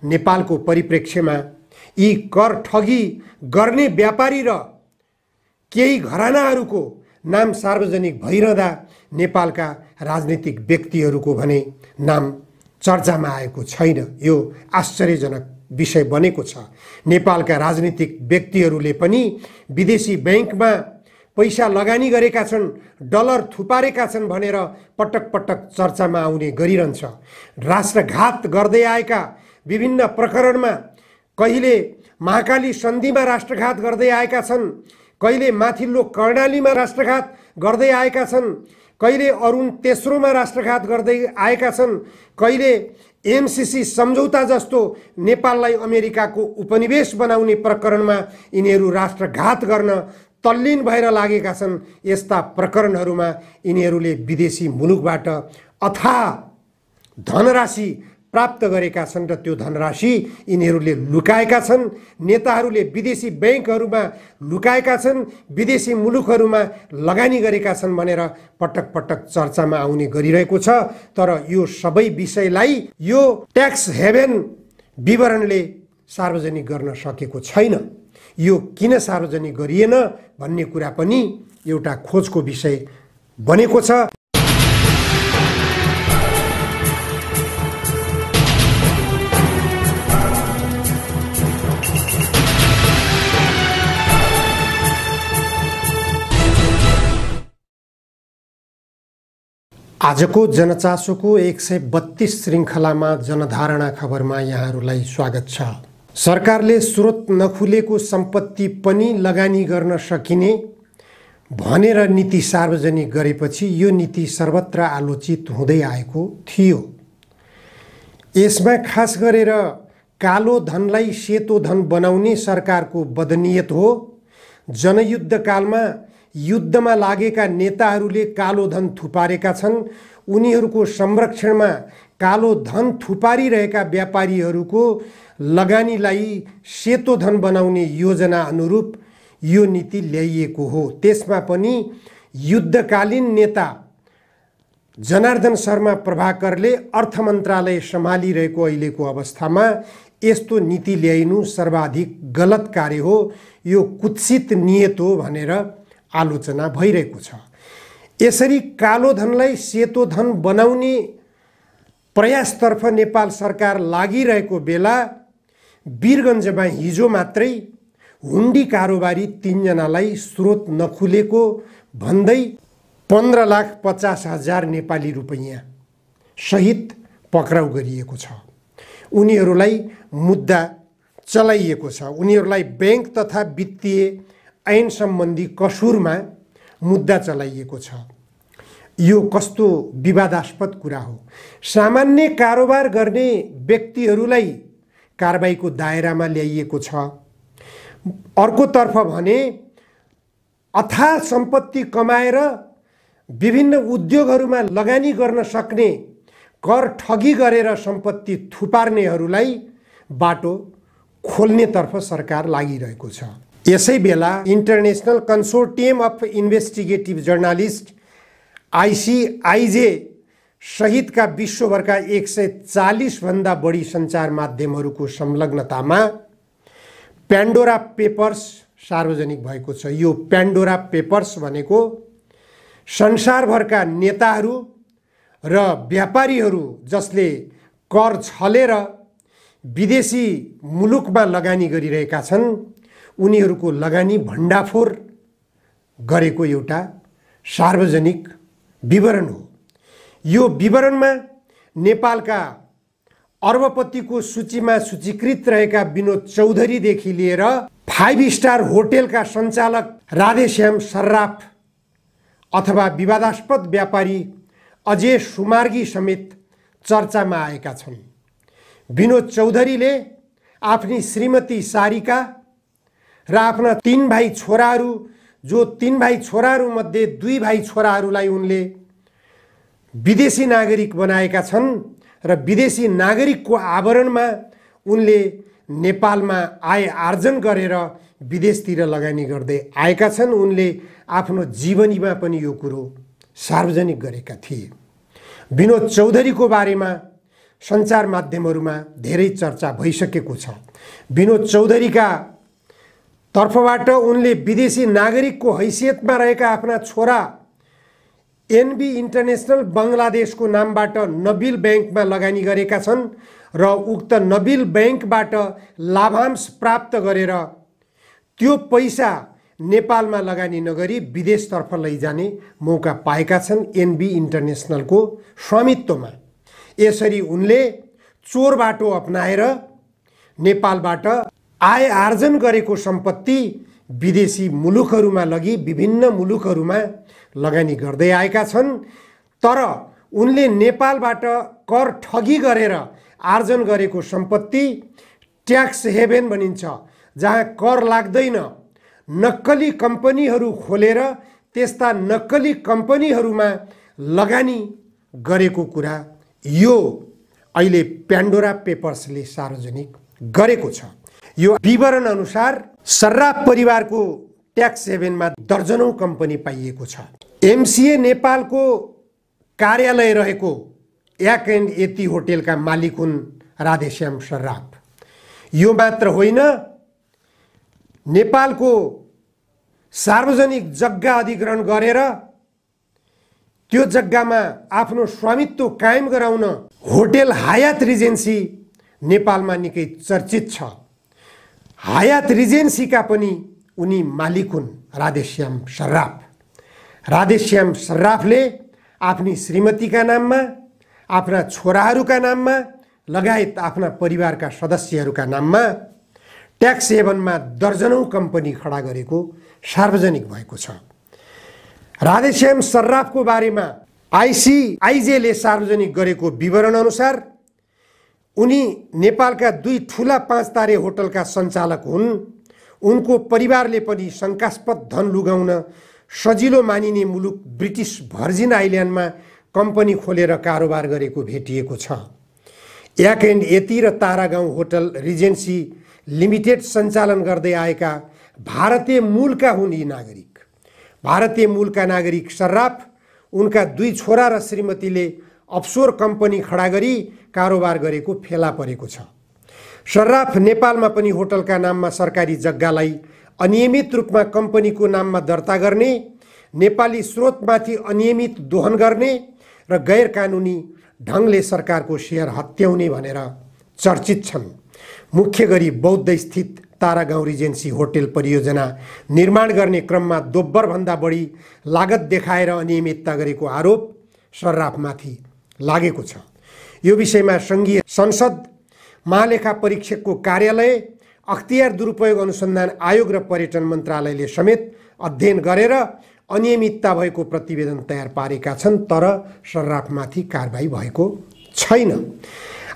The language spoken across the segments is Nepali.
नेपालको परिप्रेक्ष्यमा यी कर ठगी गर्ने व्यापारी र केही घरानाहरूको नाम सार्वजनिक भइरहँदा नेपालका राजनीतिक व्यक्तिहरूको भने नाम चर्चामा आएको छैन। यो आश्चर्यजनक विषय बनेको छ। नेपालका राजनीतिक व्यक्तिहरूले पनि विदेशी बैंकमा पैसा लगानी गरेका छन्, डलर थुपारेका छन् भनेर पटक पटक चर्चामा आउने गरिरहन्छ। राष्ट्रघात गर्दै आएका विभिन्न प्रकरणमा कहिले महाकाली सन्धिमा राष्ट्रघात गर्दै आएका छन्, कहिले माथिल्लो कर्णालीमा राष्ट्रघात गर्दै आएका छन्, कहिले अरुण तेस्रोमा राष्ट्रघात गर्दै आएका छन्, कहिले एमसीसी सम्झौता जस्तो नेपाललाई अमेरिकाको उपनिवेश बनाउने प्रकरणमा यिनीहरू राष्ट्रघात गर्न तल्लीन भएर लागेका छन्। यस्ता प्रकरणहरूमा यिनीहरूले विदेशी मुलुकबाट अथाह धनराशि प्राप्त गरेका छन् र त्यो धनराशि यिनीहरूले लुकाएका छन्। नेताहरूले विदेशी बैंकहरूमा लुकाएका छन्, विदेशी मुलुकहरूमा लगानी गरेका छन् भनेर पटक पटक चर्चामा आउने गरिरहेको छ। तर यो सबै विषयलाई यो ट्याक्स हेभेन विवरणले सार्वजनिक गर्न सकेको छैन। यो किन सार्वजनिक गरिएन भन्ने कुरा पनि एउटा खोजको विषय बनेको छ। आजको जनचासोको 132 श्रृङ्खलामा जनधारणा खबरमा यहाँहरूलाई स्वागत छ। सरकारले स्रोत नखुलेको सम्पत्ति पनि लगानी गर्न सकिने भनेर नीति सार्वजनिक गरेपछि यो नीति सर्वत्र आलोचित हुँदै आएको थियो। यसमा खास गरेर कालो धनलाई सेतो धन बनाउने सरकारको बदनियत हो। जनयुद्धकालमा युद्धमा लागेका नेताहरूले कालो धन थुपारेका छन्। उनीहरूको संरक्षणमा कालो धन थुपारिरहेका व्यापारीहरूको लगानीलाई सेतो धन बनाउने योजना अनुरूप यो नीति ल्याइएको हो। त्यसमा पनि युद्धकालीन नेता जनार्दन शर्मा प्रभाकरले अर्थ मन्त्रालय सम्हालिरहेको अहिलेको अवस्थामा यस्तो नीति ल्याइनु सर्वाधिक गलत कार्य हो, यो कुत्सित नियत हो भनेर आलोचना भइरहेको छ। यसरी कालो धनलाई सेतो धन बनाउने प्रयासतर्फ नेपाल सरकार लागिरहेको बेला वीरगञ्जमा हिजो मात्रै हुन्डी कारोबारी 3 जनालाई स्रोत नखुलेको भन्दै 15,50,000 नेपाली रुपैयाँ सहित पक्राउ गरिएको छ। उनीहरूलाई मुद्दा चलाइएको छ। उनीहरूलाई बैंक तथा वित्तीय ऐन सम्बन्धी कसुरमा मुद्दा चलाइएको छ। यो कस्तो विवादास्पद कुरा हो। सामान्य कारोबार गर्ने व्यक्तिहरूलाई कारबाहीको दायरामा ल्याइएको छ। अर्कोतर्फ भने अथाह सम्पत्ति कमाएर विभिन्न उद्योगहरूमा लगानी गर्न सक्ने कर ठगी गरेर सम्पत्ति थुपार्नेहरूलाई बाटो खोल्नेतर्फ सरकार लागिरहेको छ। यसै बेला international consortium of investigative journalist ICIJ सहितका विश्वभरका 140 भन्दा बढी सञ्चार माध्यमहरूको संलग्नतामा प्यान्डोरा पेपर्स सार्वजनिक भएको छ। यो प्यान्डोरा पेपर्स भनेको संसारभरका नेताहरू र व्यापारीहरू जसले कर छलेर विदेशी मुलुकमा लगानी गरिरहेका छन् उनीहरूको लगानी भण्डाफोर गरेको एउटा सार्वजनिक विवरण हो। यो विवरणमा नेपालका अर्बपतिको सूचीमा सूचीकृत रहेका विनोद चौधरीदेखि लिएर 5 स्टार होटेलका सञ्चालक राधेश्याम सर्राफ अथवा विवादास्पद व्यापारी अजय सुमार्गी समेत चर्चामा आएका छन्। विनोद चौधरीले आफ्नी श्रीमती सारिका र आफ्ना 3 भाइ छोराहरू, जो 3 भाइ छोराहरू मध्ये 2 भाइ छोराहरूलाई उनले विदेशी नागरिक बनाएका छन् र विदेशी नागरिकको आवरणमा उनले नेपालमा आय आर्जन गरेर विदेशतिर लगानी गर्दै आएका छन्। उनले आफ्नो जीवनीमा पनि यो कुरो सार्वजनिक गरेका थिए। विनोद चौधरीको बारेमा सञ्चार माध्यमहरूमा धेरै चर्चा भइसकेको छ। विनोद चौधरीका तर्फबाट उनले विदेशी नागरिकको हैसियतमा रहेका आफ्ना छोरा एनबी इन्टरनेसनल बङ्गलादेशको नामबाट नबिल ब्याङ्कमा लगानी गरेका छन् र उक्त नबिल ब्याङ्कबाट लाभांश प्राप्त गरेर त्यो पैसा नेपालमा लगानी नगरी विदेशतर्फ लैजाने मौका पाएका छन् एनबी इन्टरनेसनलको स्वामित्वमा। यसरी उनले चोर बाटो अपनाएर नेपालबाट आय आर्जन गरेको सम्पत्ति विदेशी मुलुकहरूमा लगी विभिन्न मुलुकहरूमा लगानी गर्दै आएका छन्। तर उनले नेपालबाट कर ठगी गरेर आर्जन गरेको सम्पत्ति ट्याक्स हेभेन भनिन्छ, जहाँ कर लाग्दैन, नक्कली कम्पनीहरू खोलेर त्यस्ता नक्कली कम्पनीहरूमा लगानी गरेको कुरा यो अहिले प्यान्डोरा पेपर्सले सार्वजनिक गरेको छ। यो विवरण अनुसार सर्राफ परिवारको ट्याक्स हेभेनमा दर्जनौं कम्पनी पाइएको छ। एमसिए नेपालको कार्यालय रहेको याक एन्ड यति होटेलका मालिक हुन् राधेश्याम सर्राफ। यो मात्र होइन, नेपालको सार्वजनिक जग्गा अधिग्रहण गरेर त्यो जग्गामा आफ्नो स्वामित्व कायम गराउन होटेल हयात रिजेन्सी नेपालमा निकै चर्चित छ। हयात रिजेन्सीका पनि उनी मालिक हुन् राधेश्याम सर्राफ। राधेश्याम सर्राफले आफ्नी श्रीमतीका नाममा, आफ्ना छोराहरूका नाममा लगायत आफ्ना परिवारका सदस्यहरूका नाममा ट्याक्स हेभनमा दर्जनौं कम्पनी खडा गरेको सार्वजनिक भएको छ। राधेश्याम सर्राफको बारेमा आइसिआइजेले सार्वजनिक गरेको विवरण अनुसार उनी नेपालका 2 ठूला 5 तारे होटलका सञ्चालक हुन्। उनको परिवारले पनि शङ्कास्पद धन लुगाउन सजिलो मानिने मुलुक ब्रिटिस भर्जिन आइल्यान्डमा कम्पनी खोलेर कारोबार गरेको भेटिएको छ। याक एन्ड यति र तारागाउँ होटल रिजेन्सी लिमिटेड सञ्चालन गर्दै आएका भारतीय मूलका हुन् यी नागरिक। भारतीय मूलका नागरिक सर्राफ उनका 2 छोरा र श्रीमतीले अफसोर कम्पनी खडा गरी कारोबार गरेको फेला परेको छ। सर्राफ नेपालमा पनि होटलका नाममा सरकारी जग्गालाई अनियमित रूपमा कम्पनीको नाममा दर्ता गर्ने, नेपाली स्रोतमाथि अनियमित दोहन गर्ने र गैर कानुनी ढङ्गले सरकारको सेयर हत्याउने भनेर चर्चित छन्। मुख्य गरी बौद्ध स्थित तारागाउँ रिजेन्सी होटेल परियोजना निर्माण गर्ने क्रममा दोब्बरभन्दा बढी लागत देखाएर अनियमितता गरेको आरोप सर्राफमाथि लागेको छ। यो विषयमा सङ्घीय संसद, महालेखा परीक्षकको कार्यालय, अख्तियार दुरुपयोग अनुसन्धान आयोग र पर्यटन मन्त्रालयले समेत अध्ययन गरेर अनियमितता भएको प्रतिवेदन तयार पारेका छन्, तर सर्राफमाथि कारबाही भएको छैन।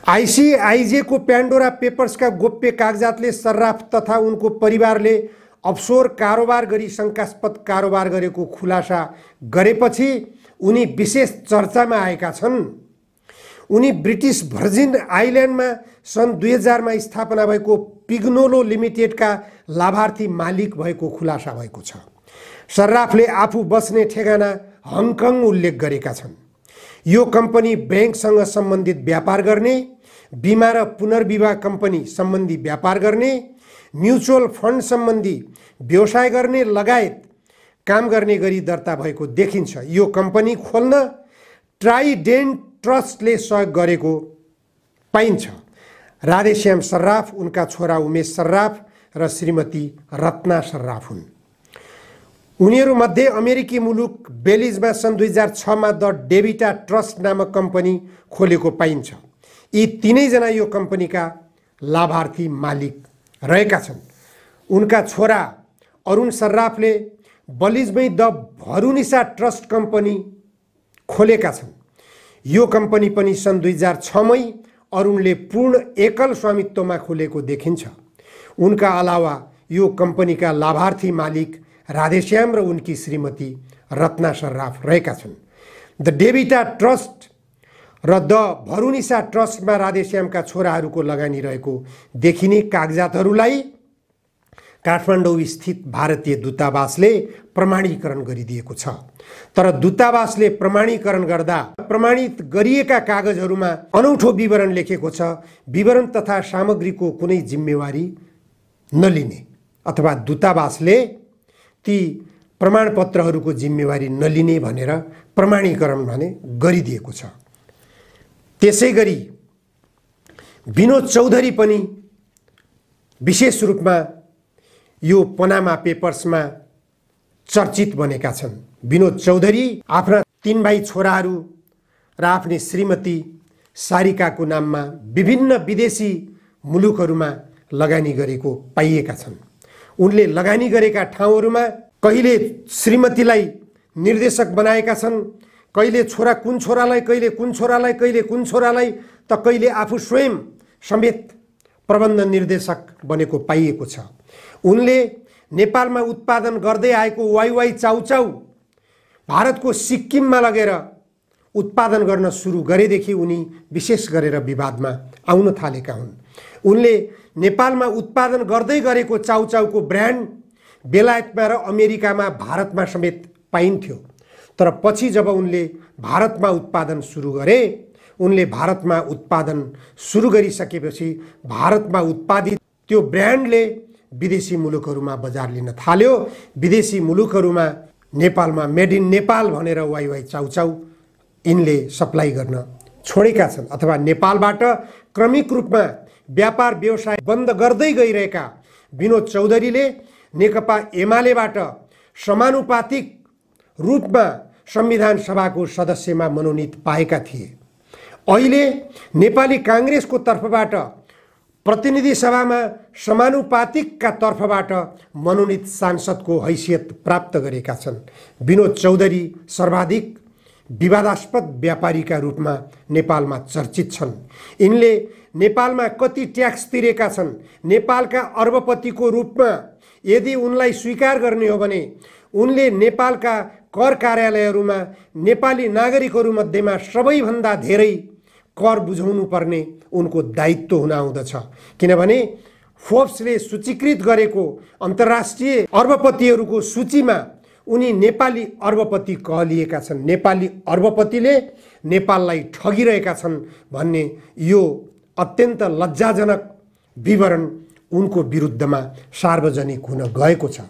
आइसिआइजेको प्यान्डोरा पेपर्सका गोप्य कागजातले सर्राफ तथा उनको परिवारले अफसोर कारोबार गरी शङ्कास्पद कारोबार गरेको खुलासा गरेपछि उनी विशेष चर्चामा आएका छन्। उनी ब्रिटिस भर्जिन आइल्यान्डमा सन् 2000 मा स्थापना भएको पिग्नोलो लिमिटेडका लाभार्थी मालिक भएको खुलासा भएको छ। सर्राफले आफू बस्ने ठेगाना हङकङ उल्लेख गरेका छन्। यो कम्पनी ब्याङ्कसँग सम्बन्धित व्यापार गर्ने, बिमा र पुनर्विवाह कम्पनी सम्बन्धी व्यापार गर्ने, म्युचुअल फन्ड सम्बन्धी व्यवसाय गर्ने लगायत काम गर्ने गरी दर्ता भएको देखिन्छ। यो कम्पनी खोल्न ट्राइडेन्ट ट्रस्टले सहयोग गरेको पाइन्छ। राधेश्याम सर्राफ, उनका छोरा उमेश सर्राफ र श्रीमती रत्ना सर्राफ हुन्। उनीहरूमध्ये अमेरिकी मुलुक बेलिजमा सन् 2006 मा द डेभिटा ट्रस्ट नामक कम्पनी खोलेको पाइन्छ। यी तीनैजना यो कम्पनीका लाभार्थी मालिक रहेका छन्। उनका छोरा अरुण सर्राफले बलिजमै द भरुनिसा ट्रस्ट कम्पनी खोलेका छन्। यो कम्पनी पनि सन् 2006 मै अरुणले पूर्ण एकल स्वामित्वमा खोलेको देखिन्छ। उनका अलावा यो कम्पनीका लाभार्थी मालिक राधेश्याम र उनकी श्रीमती रत्ना सर्राफ रहेका छन्। द डेभिटा ट्रस्ट र द भरुनिसा ट्रस्टमा राधेश्यामका छोराहरूको लगानी रहेको देखिने कागजातहरूलाई काठमाडौँ स्थित भारतीय दूतावासले प्रमाणीकरण गरिदिएको छ। तर दूतावासले प्रमाणीकरण गर्दा प्रमाणित गरिएका कागजहरूमा अनौठो विवरण लेखेको छ, विवरण तथा सामग्रीको कुनै जिम्मेवारी नलिने, अथवा दूतावासले ती प्रमाणपत्रहरूको जिम्मेवारी नलिने भनेर प्रमाणीकरण भने गरिदिएको छ। त्यसै गरी विनोद चौधरी पनि विशेष रूपमा यो पनामा पेपर्समा चर्चित बनेका छन्। विनोद चौधरी आफ्ना 3 भाइ छोराहरू र आफ्नी श्रीमती सारिकाको नाममा विभिन्न विदेशी मुलुकहरूमा लगानी गरेको पाइएका छन्। उनले लगानी गरेका ठाउँहरूमा कहिले श्रीमतीलाई निर्देशक बनाएका छन्, कहिले छोरा कुन छोरालाई, कहिले कुन छोरालाई, कहिले कुन छोरालाई, त कहिले आफू स्वयं समेत प्रबन्ध निर्देशक बनेको पाइएको छ। उनले नेपालमा उत्पादन गर्दै आएको वाइवाई चाउचाउ भारतको सिक्किममा लगेर उत्पादन गर्न सुरु गरेदेखि उनी विशेष गरेर विवादमा आउन थालेका हुन्। उनले नेपालमा उत्पादन गर्दै गरेको चाउचाउको ब्रान्ड बेलायतमा र अमेरिकामा भारतमा समेत पाइन्थ्यो। तर पछि जब उनले भारतमा उत्पादन सुरु गरे, उनले भारतमा उत्पादन सुरु गरिसकेपछि भारतमा उत्पादित त्यो ब्रान्डले विदेशी मुलुकहरूमा बजार लिन थाल्यो। विदेशी मुलुकहरूमा नेपालमा मेड इन नेपाल भनेर वाइवाई चाउचाउ यिनले सप्लाई गर्न छोडेका छन्, अथवा नेपालबाट क्रमिक रूपमा व्यापार व्यवसाय बन्द गर्दै गइरहेका विनोद चौधरीले नेकपा एमालेबाट समानुपातिक रूपमा संविधान सभाको सदस्यमा मनोनित पाएका थिए। अहिले नेपाली कांग्रेसको तर्फबाट प्रतिनिधि सभामा समानुपातिकका तर्फबाट मनोनित सांसदको हैसियत प्राप्त गरेका छन्। विनोद चौधरी सर्वाधिक विवादास्पद व्यापारीका रूपमा नेपालमा चर्चित छन्। यिनले नेपालमा कति ट्याक्स तिरेका छन्, नेपालका अर्बपतिको रूपमा यदि उनलाई स्वीकार गर्ने हो भने उनले नेपालका कर कार्यालयहरूमा नेपाली नागरिकहरू मध्येमा सबैभन्दा धेरै कर बुझाउनु पर्ने उनको दायित्व हुन आउँदछ। किनभने फोर्ब्सले सूचीकृत गरेको अन्तर्राष्ट्रिय अर्बपतिहरूको सूचीमा उनी नेपाली अर्बपति कहलिएका छन्। नेपाली अर्बपतिले नेपाललाई ठगिरहेका छन् भन्ने यो अत्यन्त लज्जाजनक विवरण उनको विरुद्धमा सार्वजनिक हुन गएको छ।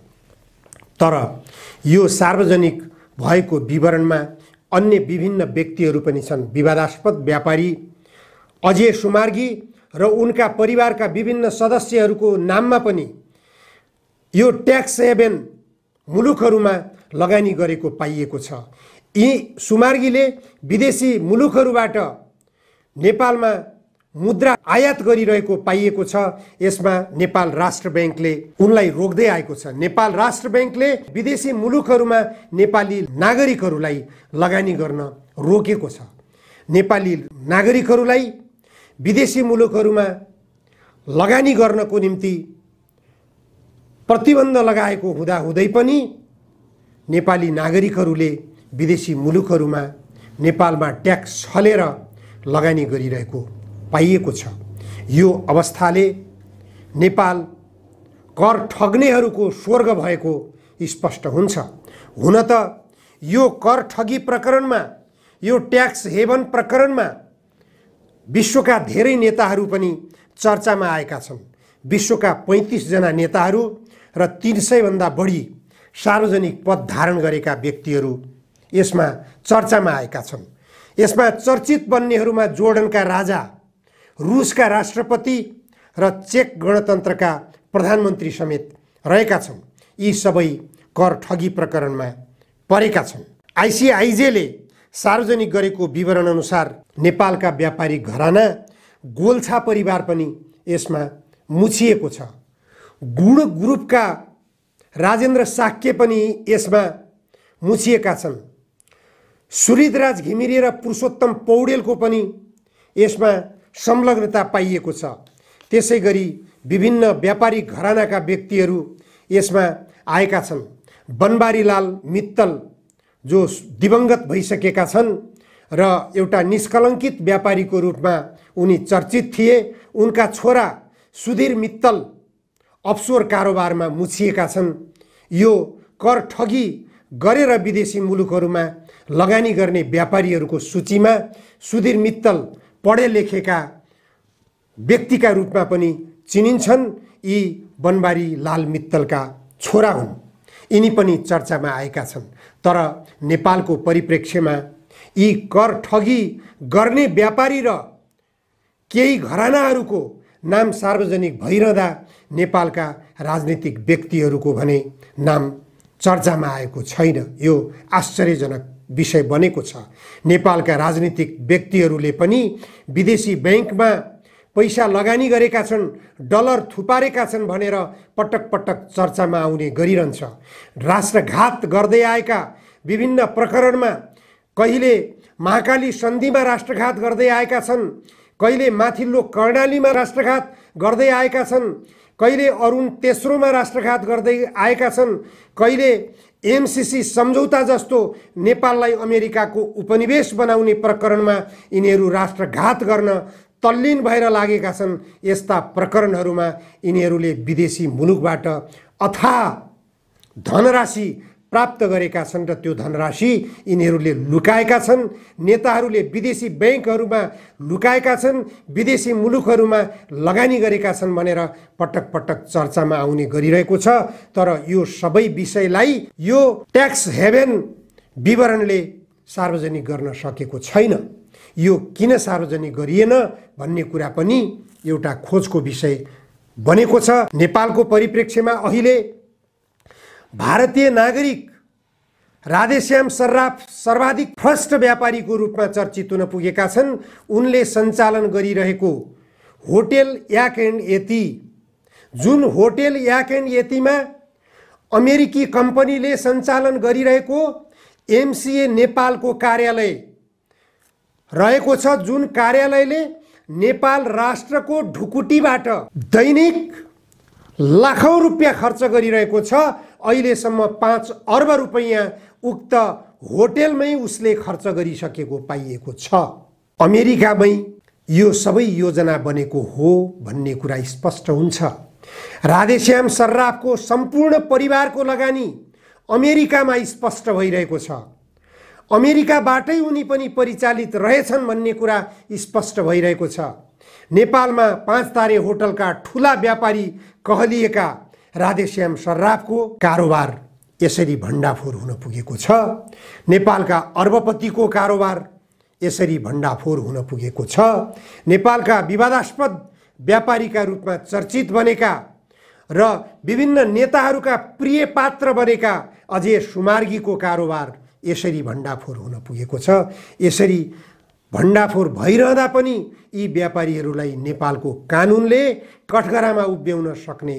तर यो सार्वजनिक भएको विवरणमा अन्य विभिन्न व्यक्तिहरू पनि छन्। विवादास्पद व्यापारी अजय सुमार्गी र उनका परिवारका विभिन्न सदस्यहरूको नाममा पनि यो ट्याक्स हेभन मुलुकहरूमा लगानी गरेको पाइएको छ। यी सुमार्गीले विदेशी मुलुकहरूबाट नेपालमा मुद्रा आयात गरिरहेको पाइएको छ। यसमा नेपाल राष्ट्र बैंकले उनलाई रोक्दै आएको छ। नेपाल राष्ट्र बैंकले विदेशी मुलुकहरूमा नेपाली नागरिकहरूलाई लगानी गर्न रोकेको छ। नेपाली नागरिकहरूलाई विदेशी मुलुकहरूमा लगानी गर्नको निम्ति प्रतिबन्ध लगाएको हुँदाहुँदै पनि नेपाली नागरिकहरूले विदेशी मुलुकहरूमा नेपालमा ट्याक्स छलेर लगानी गरिरहेको पाइएको छ। यो अवस्थाले नेपाल कर ठग्नेहरूको स्वर्ग भएको स्पष्ट हुन्छ। हुन त यो कर ठगी प्रकरणमा, यो ट्याक्स हेभन प्रकरणमा विश्वका धेरै नेताहरू पनि चर्चामा आएका छन्। विश्वका 35 जना नेताहरू र 300 भन्दा बढी सार्वजनिक पद धारण गरेका व्यक्तिहरू यसमा चर्चामा आएका छन्। यसमा चर्चित बन्नेहरूमा जोर्डनका राजा, रुसका राष्ट्रपति र चेक गणतन्त्रका प्रधानमन्त्री समेत रहेका छन्। यी सबै कर ठगी प्रकरणमा परेका छन्। आइसिआइजेले सार्वजनिक गरेको विवरण अनुसार नेपालका व्यापारी घराना गोल्छा परिवार पनि यसमा मुछिएको छ। गुण ग्रुपका राजेन्द्र साक्य पनि यसमा मुछिएका छन्। सुहृदराज घिमिरे र पुरुषोत्तम पौडेलको पनि यसमा संलग्नता पाइएको छ। त्यसै गरी विभिन्न व्यापारी घरानाका व्यक्तिहरू यसमा आएका छन्। बनबारीलाल मित्तल जो दिवंगत भइसकेका छन् र एउटा निष्कलङ्कित व्यापारीको रूपमा उनी चर्चित थिए। उनका छोरा सुधीर मित्तल अफसोर कारोबारमा मुछिएका छन्। यो कर ठगी गरेर विदेशी मुलुकहरूमा लगानी गर्ने व्यापारीहरूको सूचीमा सुधीर मित्तल पढे लेखेका व्यक्तिका रूपमा पनि चिनिन्छन्। यी बनबारी लाल मित्तलका छोरा हुन्। यिनी पनि चर्चामा आएका छन्। तर नेपालको परिप्रेक्ष्यमा यी कर ठगी गर्ने व्यापारी र केही घरानाहरूको नाम सार्वजनिक भइरहँदा नेपालका राजनीतिक व्यक्तिहरूको भने नाम चर्चामा आएको छैन। यो आश्चर्यजनक विषय बनेको छ। नेपालका राजनीतिक व्यक्तिहरूले पनि विदेशी बैंकमा पैसा लगानी गरेका छन्, डलर थुपारेका छन् भनेर पटक पटक चर्चामा आउने गरिरहन्छ। राष्ट्रघात गर्दै आएका विभिन्न प्रकरणमा कहिले महाकाली सन्धिमा राष्ट्रघात गर्दै आएका छन्, कहिले माथिल्लो कर्णालीमा राष्ट्रघात गर्दै आएका छन्, कहिले अरुण तेस्रोमा राष्ट्रघात गर्दै आएका छन्, कहिले एमसीसी सम्झौता जस्तो नेपाललाई अमेरिकाको उपनिवेश बनाउने प्रकरणमा यिनीहरू राष्ट्रघात गर्न तल्लीन भएर लागेका छन्। यस्ता प्रकरणहरूमा यिनीहरूले विदेशी मुलुकबाट अथाह धनराशि प्राप्त गरेका छन् र त्यो धनराशि यिनीहरूले लुकाएका छन्। नेताहरूले विदेशी बैंकहरूमा लुकाएका छन्, विदेशी मुलुकहरूमा लगानी गरेका छन् भनेर पटक पटक चर्चामा आउने गरिरहेको छ। तर यो सबै विषयलाई यो ट्याक्स हेभेन विवरणले सार्वजनिक गर्न सकेको छैन। यो किन सार्वजनिक गरिएन भन्ने कुरा पनि एउटा खोजको विषय बनेको छ। नेपालको परिप्रेक्ष्यमा अहिले भारतीय नागरिक राधेश्याम सर्राफ सर्वाधिक भ्रष्ट व्यापारीको रूपमा चर्चित हुन पुगेका छन्। उनले सञ्चालन गरिरहेको होटेल याक एन्ड यति, जुन होटेल याक एन्ड यतिमा अमेरिकी कम्पनीले सञ्चालन गरिरहेको एमसिए नेपालको कार्यालय रहेको छ, जुन कार्यालयले नेपाल राष्ट्रको ढुकुटीबाट दैनिक लाखौं रुपियाँ खर्च गरिरहेको छ। अहिलेसम्म 5 अर्ब रुपैयाँ उक्त होटेलमै उसले खर्च गरिसकेको पाइएको छ। अमेरिकामै यो सबै योजना बनेको हो भन्ने कुरा स्पष्ट हुन्छ। राधेश्याम सर्राफको सम्पूर्ण परिवारको लगानी अमेरिकामा स्पष्ट भइरहेको छ। अमेरिकाबाटै उनी पनि परिचालित रहेछन् भन्ने कुरा स्पष्ट भइरहेको छ। नेपालमा 5 तारे होटलका ठूला व्यापारी कहलिएका राधेश्याम सर्राफको कारोबार यसरी भण्डाफोर हुन पुगेको छ। नेपालका अर्बपतिको कारोबार यसरी भण्डाफोर हुन पुगेको छ। नेपालका विवादास्पद व्यापारीका रूपमा चर्चित बनेका र विभिन्न नेताहरूका प्रिय पात्र बनेका अजय सुमार्गीको कारोबार यसरी भण्डाफोर हुन पुगेको छ। यसरी भण्डाफोर भइरहँदा पनि यी व्यापारीहरूलाई नेपालको कानुनले कठघरामा उभ्याउन सक्ने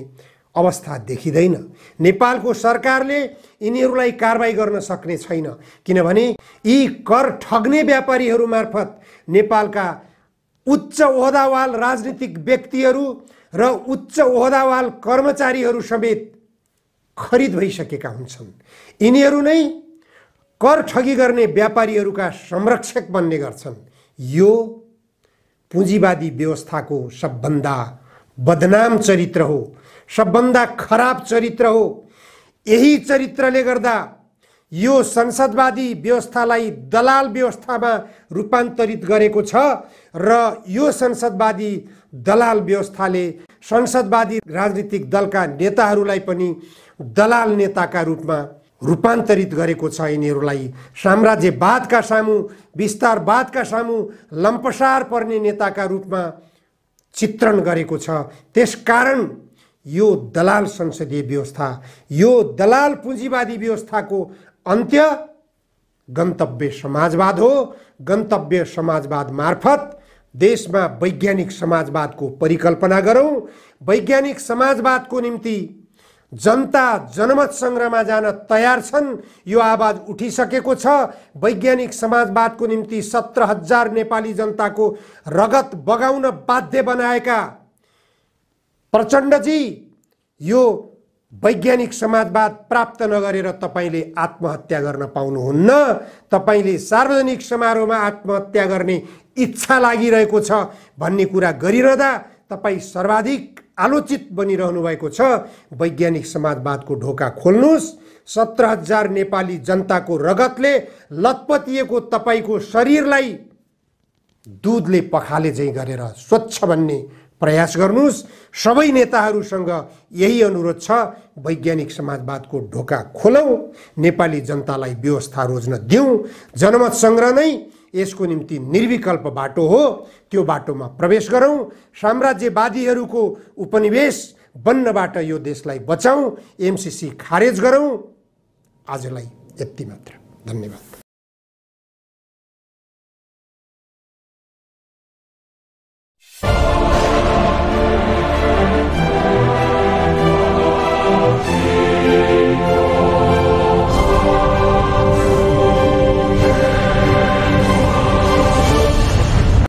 अवस्था देखिँदैन। नेपालको सरकारले यिनीहरूलाई कारबाही गर्न सक्ने छैन, किनभने यी कर ठग्ने व्यापारीहरू मार्फत नेपालका उच्च ओहदावाल राजनीतिक व्यक्तिहरू र उच्च ओहदावाल कर्मचारीहरू समेत खरिद भइसकेका हुन्छन्। यिनीहरू नै कर ठगी गर्ने व्यापारीहरूका संरक्षक बन्ने गर्छन्। यो पुँजीवादी व्यवस्थाको सबभन्दा बदनाम चरित्र हो, सबभन्दा खराब चरित्र हो। यही चरित्रले गर्दा यो संसदवादी व्यवस्थालाई दलाल व्यवस्थामा रूपान्तरित गरेको छ र यो संसदवादी दलाल व्यवस्थाले संसदवादी राजनीतिक दलका नेताहरूलाई पनि दलाल नेताका रूपमा रूपान्तरित गरेको छ। यिनीहरूलाई साम्राज्यवादका सामु, विस्तारवादका सामु लम्पसार पर्ने नेताका रूपमा चित्रण गरेको छ। त्यसकारण यो दलाल संसदीय व्यवस्था, यो दलाल पुँजीवादी व्यवस्थाको अन्त्य गन्तव्य समाजवाद हो। गन्तव्य समाजवाद मार्फत देशमा वैज्ञानिक समाजवादको परिकल्पना गरौँ। वैज्ञानिक समाजवादको निम्ति जनता जनमत सङ्ग्रहमा जान तयार छन्। यो आवाज उठिसकेको छ। वैज्ञानिक समाजवादको निम्ति 17,000 नेपाली जनताको रगत बगाउन बाध्य बनाएका प्रचण्डजी, यो वैज्ञानिक समाजवाद प्राप्त नगरेर तपाईले आत्महत्या गर्न पाउनुहुन्न। तपाईले सार्वजनिक समारोहमा आत्महत्या गर्ने इच्छा लागिरहेको छ भन्ने कुरा गरिरहँदा तपाई सर्वाधिक आलोचित बनिरहनु भएको छ। वैज्ञानिक समाजवादको ढोका खोल्नुहोस्। 17,000 नेपाली जनताको रगतले लतपतिएको तपाईको शरीरलाई दूधले पखाले झैँ गरेर स्वच्छ भन्ने प्रयास गर्नुहोस्। सबै नेताहरूसँग यही अनुरोध छ, वैज्ञानिक समाजवादको ढोका खोलौँ, नेपाली जनतालाई व्यवस्था रोज्न दिउँ। जनमत सङ्ग्रह नै यसको निम्ति निर्विकल्प बाटो हो, त्यो बाटोमा प्रवेश गरौँ। साम्राज्यवादीहरूको उपनिवेश बन्नबाट यो देशलाई बचाउँ। एमसीसी खारेज गरौँ। आजलाई यति मात्र। धन्यवाद।